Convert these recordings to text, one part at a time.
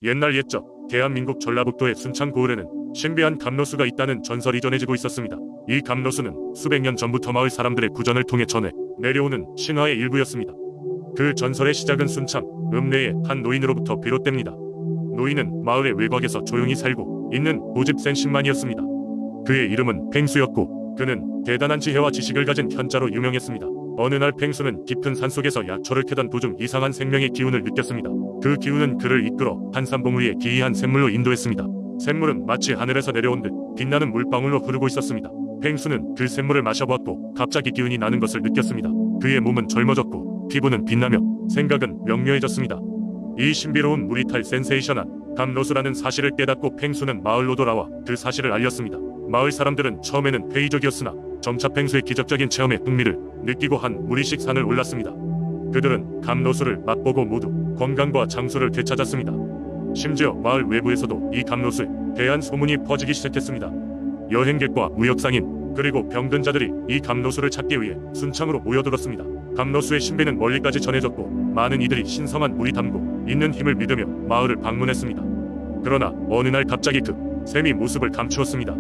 옛날 옛적 대한민국 전라북도의 순창 고을에는 신비한 감로수가 있다는 전설이 전해지고 있었습니다. 이 감로수는 수백 년 전부터 마을 사람들의 구전을 통해 전해 내려오는 신화의 일부였습니다. 그 전설의 시작은 순창 읍내의 한 노인으로부터 비롯됩니다. 노인은 마을의 외곽에서 조용히 살고 있는 고집센 신만이었습니다. 그의 이름은 팽수였고 그는 대단한 지혜와 지식을 가진 현자로 유명했습니다. 어느 날 팽수는 깊은 산속에서 약초를 캐던 도중 이상한 생명의 기운을 느꼈습니다. 그 기운은 그를 이끌어 한산봉 위에 기이한 샘물로 인도했습니다. 샘물은 마치 하늘에서 내려온 듯 빛나는 물방울로 흐르고 있었습니다. 팽수는 그 샘물을 마셔보았고 갑자기 기운이 나는 것을 느꼈습니다. 그의 몸은 젊어졌고 피부는 빛나며 생각은 명료해졌습니다. 이 신비로운 물이 탈 센세이션한 감로수라는 사실을 깨닫고 팽수는 마을로 돌아와 그 사실을 알렸습니다. 마을 사람들은 처음에는 회의적이었으나 점차 팽수의 기적적인 체험에 흥미를 느끼고 한 무리씩 산을 올랐습니다. 그들은 감로수를 맛보고 모두 건강과 장수를 되찾았습니다. 심지어 마을 외부에서도 이 감로수에 대한 소문이 퍼지기 시작했습니다. 여행객과 무역상인 그리고 병든자들이 이 감로수를 찾기 위해 순창으로 모여들었습니다. 감로수의 신비는 멀리까지 전해졌고 많은 이들이 신성한 물이 담고 있는 힘을 믿으며 마을을 방문했습니다. 그러나 어느 날 갑자기 그 샘이 모습을 감추었습니다.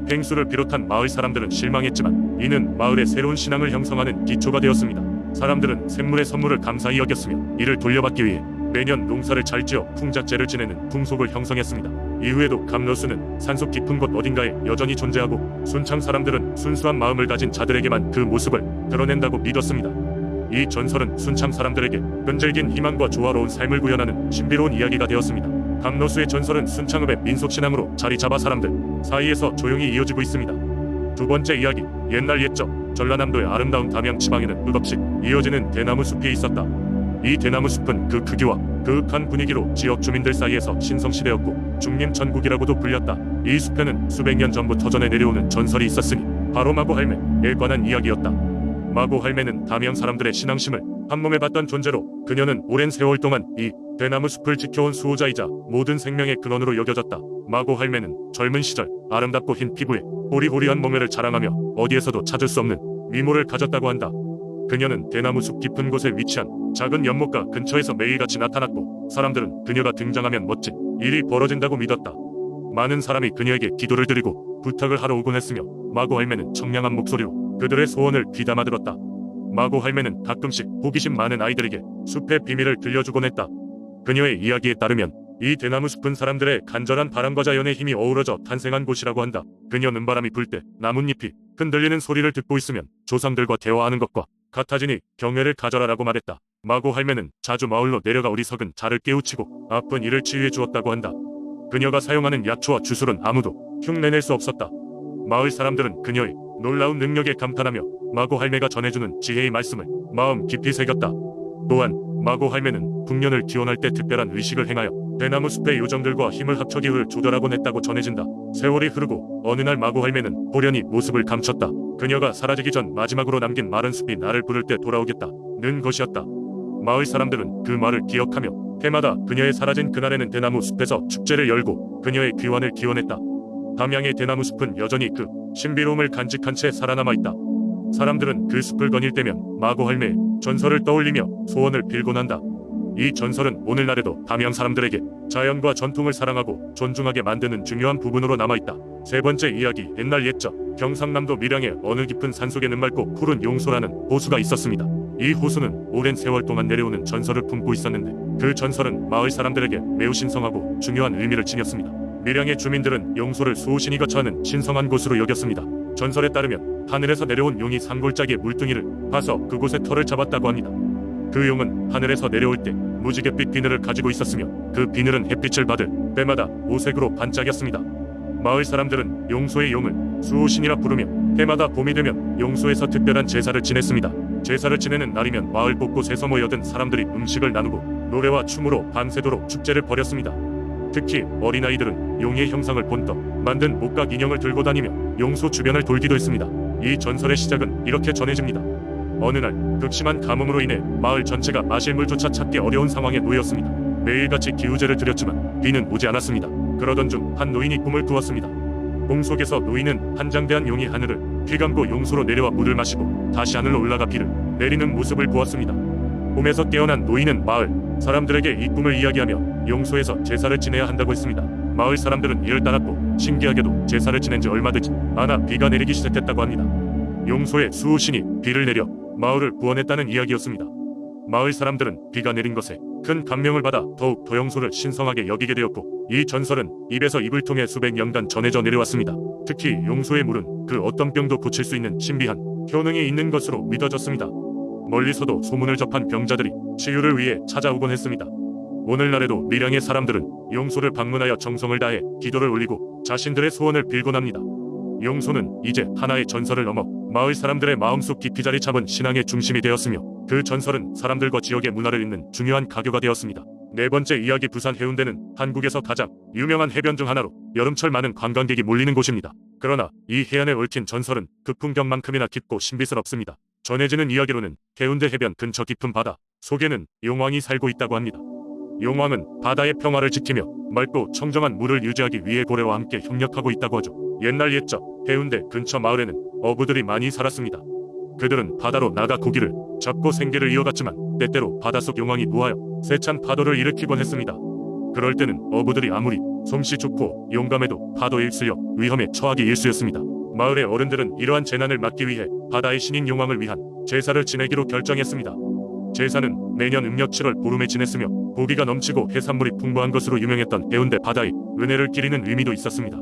팽수를 비롯한 마을 사람들은 실망했지만 이는 마을의 새로운 신앙을 형성하는 기초가 되었습니다. 사람들은 샘물의 선물을 감사히 여겼으며 이를 돌려받기 위해 매년 농사를 잘 지어 풍작제를 지내는 풍속을 형성했습니다. 이후에도 감로수는 산속 깊은 곳 어딘가에 여전히 존재하고 순창 사람들은 순수한 마음을 가진 자들에게만 그 모습을 드러낸다고 믿었습니다. 이 전설은 순창 사람들에게 끈질긴 희망과 조화로운 삶을 구현하는 신비로운 이야기가 되었습니다. 감로수의 전설은 순창읍의 민속신앙으로 자리 잡아 사람들 사이에서 조용히 이어지고 있습니다. 두 번째 이야기, 옛날 옛적 전라남도의 아름다운 담양 지방에는 끝없이 이어지는 대나무 숲이 있었다. 이 대나무 숲은 그 크기와 그윽한 분위기로 지역 주민들 사이에서 신성시되었고 중림천국이라고도 불렸다. 이 숲에는 수백 년 전부터 전해 내려오는 전설이 있었으니 바로 마고할매에 관한 이야기였다. 마고할매는 담양 사람들의 신앙심을 한몸에 받던 존재로 그녀는 오랜 세월 동안 이 대나무 숲을 지켜온 수호자이자 모든 생명의 근원으로 여겨졌다. 마고할매는 젊은 시절 아름답고 흰 피부에 호리호리한 몸매를 자랑하며 어디에서도 찾을 수 없는 미모를 가졌다고 한다. 그녀는 대나무 숲 깊은 곳에 위치한 작은 연못가 근처에서 매일같이 나타났고 사람들은 그녀가 등장하면 멋진 일이 벌어진다고 믿었다. 많은 사람이 그녀에게 기도를 드리고 부탁을 하러 오곤 했으며 마고할매는 청량한 목소리로 그들의 소원을 귀담아 들었다. 마고할매는 가끔씩 호기심 많은 아이들에게 숲의 비밀을 들려주곤 했다. 그녀의 이야기에 따르면 이 대나무 숲은 사람들의 간절한 바람과 자연의 힘이 어우러져 탄생한 곳이라고 한다. 그녀는 바람이 불 때 나뭇잎이 흔들리는 소리를 듣고 있으면 조상들과 대화하는 것과 같아지니 경외를 가져라라고 말했다. 마고할매는 자주 마을로 내려가 어리석은 자를 깨우치고 아픈 이를 치유해 주었다고 한다. 그녀가 사용하는 약초와 주술은 아무도 흉내낼 수 없었다. 마을 사람들은 그녀의 놀라운 능력에 감탄하며 마고할매가 전해주는 지혜의 말씀을 마음 깊이 새겼다. 또한 마고할매는 풍년을 기원할 때 특별한 의식을 행하여 대나무 숲의 요정들과 힘을 합쳐 기후를 조절하곤 했다고 전해진다. 세월이 흐르고 어느 날 마고할매는 호련히 모습을 감췄다. 그녀가 사라지기 전 마지막으로 남긴 마른 숲이 나를 부를 때 돌아오겠다는 것이었다. 마을 사람들은 그 말을 기억하며 해마다 그녀의 사라진 그날에는 대나무 숲에서 축제를 열고 그녀의 귀환을 기원했다. 담양의 대나무 숲은 여전히 그 신비로움을 간직한 채 살아남아 있다. 사람들은 그 숲을 거닐 때면 마고할매의 전설을 떠올리며 소원을 빌곤 한다. 이 전설은 오늘날에도 담양 사람들에게 자연과 전통을 사랑하고 존중하게 만드는 중요한 부분으로 남아있다. 세 번째 이야기, 옛날 옛적 경상남도 밀양의 어느 깊은 산속에는 맑고 푸른 용소라는 호수가 있었습니다. 이 호수는 오랜 세월 동안 내려오는 전설을 품고 있었는데 그 전설은 마을 사람들에게 매우 신성하고 중요한 의미를 지녔습니다. 밀양의 주민들은 용소를 수호신이 거처하는 신성한 곳으로 여겼습니다. 전설에 따르면 하늘에서 내려온 용이 산골짜기의 물뚱이를 파서 그곳에 털을 잡았다고 합니다. 그 용은 하늘에서 내려올 때 무지갯빛 비늘을 가지고 있었으며 그 비늘은 햇빛을 받을 때마다 오색으로 반짝였습니다. 마을 사람들은 용소의 용을 수호신이라 부르며 해마다 봄이 되면 용소에서 특별한 제사를 지냈습니다. 제사를 지내는 날이면 마을 곳곳에서 모여든 사람들이 음식을 나누고 노래와 춤으로 밤새도록 축제를 벌였습니다. 특히 어린아이들은 용의 형상을 본떠 만든 목각 인형을 들고 다니며 용소 주변을 돌기도 했습니다. 이 전설의 시작은 이렇게 전해집니다. 어느 날 극심한 가뭄으로 인해 마을 전체가 마실 물조차 찾기 어려운 상황에 놓였습니다. 매일같이 기우제를 드렸지만 비는 오지 않았습니다. 그러던 중 한 노인이 꿈을 꾸었습니다. 꿈 속에서 노인은 한장대한 용이 하늘을 휘감고 용소로 내려와 물을 마시고 다시 하늘로 올라가 비를 내리는 모습을 보았습니다. 꿈에서 깨어난 노인은 마을 사람들에게 이 꿈을 이야기하며 용소에서 제사를 지내야 한다고 했습니다. 마을 사람들은 이를 따랐고 신기하게도 제사를 지낸 지 얼마 되지 않아 비가 내리기 시작했다고 합니다. 용소에 수호신이 비를 내려 마을을 구원했다는 이야기였습니다. 마을 사람들은 비가 내린 것에 큰 감명을 받아 더욱 도용소를 신성하게 여기게 되었고, 이 전설은 입에서 입을 통해 수백 년간 전해져 내려왔습니다. 특히 용소의 물은 그 어떤 병도 고칠 수 있는 신비한 효능이 있는 것으로 믿어졌습니다. 멀리서도 소문을 접한 병자들이 치유를 위해 찾아오곤 했습니다. 오늘날에도 밀양의 사람들은 용소를 방문하여 정성을 다해 기도를 올리고 자신들의 소원을 빌곤 합니다. 용소는 이제 하나의 전설을 넘어 마을 사람들의 마음속 깊이 자리 잡은 신앙의 중심이 되었으며, 그 전설은 사람들과 지역의 문화를 잇는 중요한 가교가 되었습니다. 네 번째 이야기, 부산 해운대는 한국에서 가장 유명한 해변 중 하나로 여름철 많은 관광객이 몰리는 곳입니다. 그러나 이 해안에 얽힌 전설은 그 풍경만큼이나 깊고 신비스럽습니다. 전해지는 이야기로는 해운대 해변 근처 깊은 바다 속에는 용왕이 살고 있다고 합니다. 용왕은 바다의 평화를 지키며 맑고 청정한 물을 유지하기 위해 고래와 함께 협력하고 있다고 하죠. 옛날 옛적 해운대 근처 마을에는 어부들이 많이 살았습니다. 그들은 바다로 나가 고기를 잡고 생계를 이어갔지만 때때로 바닷속 용왕이 부하여 세찬 파도를 일으키곤 했습니다. 그럴 때는 어부들이 아무리 솜씨 좋고 용감해도 파도에 휩쓸려 위험에 처하기 일쑤였습니다. 마을의 어른들은 이러한 재난을 막기 위해 바다의 신인 용왕을 위한 제사를 지내기로 결정했습니다. 제사는 매년 음력 7월 보름에 지냈으며 고기가 넘치고 해산물이 풍부한 것으로 유명했던 해운대 바다에 은혜를 기리는 의미도 있었습니다.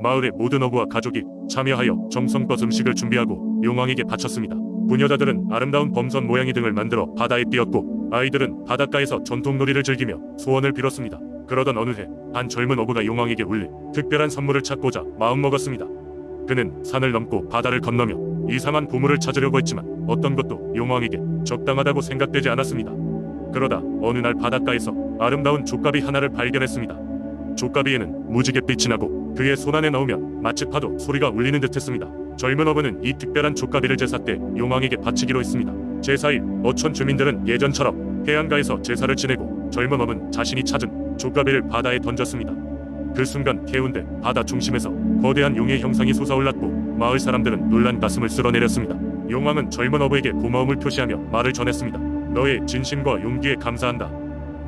마을의 모든 어부와 가족이 참여하여 정성껏 음식을 준비하고 용왕에게 바쳤습니다. 부녀자들은 아름다운 범선 모양이 등을 만들어 바다에 띄었고, 아이들은 바닷가에서 전통놀이를 즐기며 소원을 빌었습니다. 그러던 어느 해 한 젊은 어부가 용왕에게 올릴 특별한 선물을 찾고자 마음먹었습니다. 그는 산을 넘고 바다를 건너며 이상한 보물을 찾으려고 했지만 어떤 것도 용왕에게 적당하다고 생각되지 않았습니다. 그러다 어느 날 바닷가에서 아름다운 족가비 하나를 발견했습니다. 족가비에는 무지갯빛이 나고 그의 손안에 넣으면 마치 파도 소리가 울리는 듯했습니다. 젊은 어부는 이 특별한 족가비를 제사 때 용왕에게 바치기로 했습니다. 제사일 어촌 주민들은 예전처럼 해안가에서 제사를 지내고, 젊은 어부는 자신이 찾은 족가비를 바다에 던졌습니다. 그 순간 해운대 바다 중심에서 거대한 용의 형상이 솟아올랐고, 마을 사람들은 놀란 가슴을 쓸어내렸습니다. 용왕은 젊은 어부에게 고마움을 표시하며 말을 전했습니다. 너의 진심과 용기에 감사한다.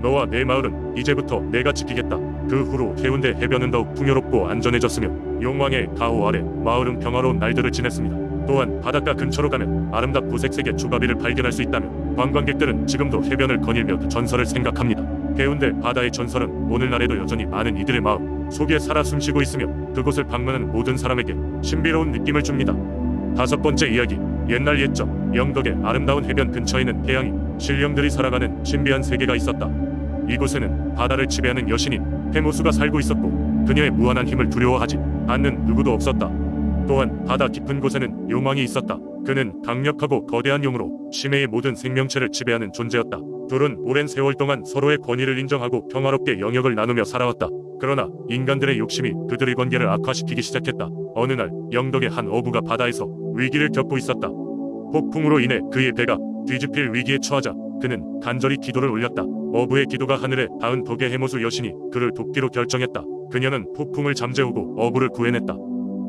너와 내 마을은 이제부터 내가 지키겠다. 그 후로 해운대 해변은 더욱 풍요롭고 안전해졌으며 용왕의 가호 아래 마을은 평화로운 날들을 지냈습니다. 또한 바닷가 근처로 가면 아름답고 색색의 족가비를 발견할 수 있다며 관광객들은 지금도 해변을 거닐며 그 전설을 생각합니다. 해운대 바다의 전설은 오늘날에도 여전히 많은 이들의 마음 속에 살아 숨쉬고 있으며 그곳을 방문하는 모든 사람에게 신비로운 느낌을 줍니다. 다섯 번째 이야기, 옛날 옛적 영덕의 아름다운 해변 근처에는 태양이 신령들이 살아가는 신비한 세계가 있었다. 이곳에는 바다를 지배하는 여신인 해모수가 살고 있었고, 그녀의 무한한 힘을 두려워하지 않는 누구도 없었다. 또한 바다 깊은 곳에는 용왕이 있었다. 그는 강력하고 거대한 용으로 심해의 모든 생명체를 지배하는 존재였다. 둘은 오랜 세월 동안 서로의 권위를 인정하고 평화롭게 영역을 나누며 살아왔다. 그러나 인간들의 욕심이 그들의 관계를 악화시키기 시작했다. 어느 날 영덕의 한 어부가 바다에서 위기를 겪고 있었다. 폭풍으로 인해 그의 배가 뒤집힐 위기에 처하자 그는 간절히 기도를 올렸다. 어부의 기도가 하늘에 닿은 덕에 해모수 여신이 그를 돕기로 결정했다. 그녀는 폭풍을 잠재우고 어부를 구해냈다.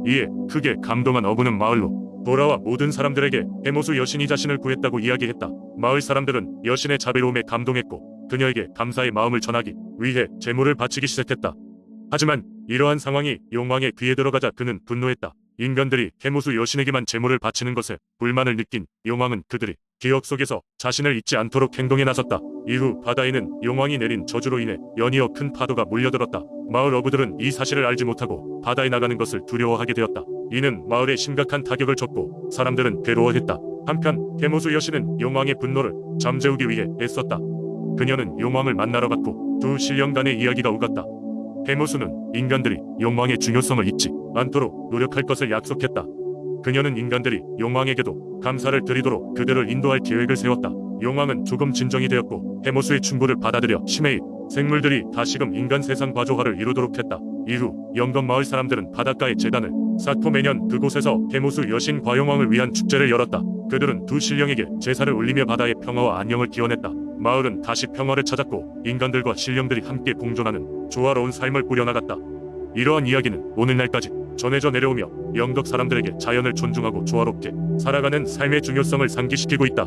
이에 크게 감동한 어부는 마을로 돌아와 모든 사람들에게 해모수 여신이 자신을 구했다고 이야기했다. 마을 사람들은 여신의 자비로움에 감동했고 그녀에게 감사의 마음을 전하기 위해 제물을 바치기 시작했다. 하지만 이러한 상황이 용왕의 귀에 들어가자 그는 분노했다. 인간들이 해모수 여신에게만 제물을 바치는 것에 불만을 느낀 용왕은 그들이 기억 속에서 자신을 잊지 않도록 행동에 나섰다. 이후 바다에는 용왕이 내린 저주로 인해 연이어 큰 파도가 몰려들었다. 마을 어부들은 이 사실을 알지 못하고 바다에 나가는 것을 두려워하게 되었다. 이는 마을에 심각한 타격을 줬고 사람들은 괴로워했다. 한편 해모수 여신은 용왕의 분노를 잠재우기 위해 애썼다. 그녀는 용왕을 만나러 갔고 두 신령 간의 이야기가 오갔다. 해모수는 인간들이 용왕의 중요성을 잊지 않도록 노력할 것을 약속했다. 그녀는 인간들이 용왕에게도 감사를 드리도록 그들을 인도할 계획을 세웠다. 용왕은 조금 진정이 되었고 해모수의 충고를 받아들여 심해의 생물들이 다시금 인간 세상 과조화를 이루도록 했다. 이후 영덕 마을 사람들은 바닷가에 제단을 쌓고 매년 그곳에서 해모수 여신 과용왕을 위한 축제를 열었다. 그들은 두 신령에게 제사를 올리며 바다의 평화와 안녕을 기원했다. 마을은 다시 평화를 찾았고 인간들과 신령들이 함께 공존하는 조화로운 삶을 꾸려나갔다. 이러한 이야기는 오늘날까지 전해져 내려오며 영덕 사람들에게 자연을 존중하고 조화롭게 살아가는 삶의 중요성을 상기시키고 있다.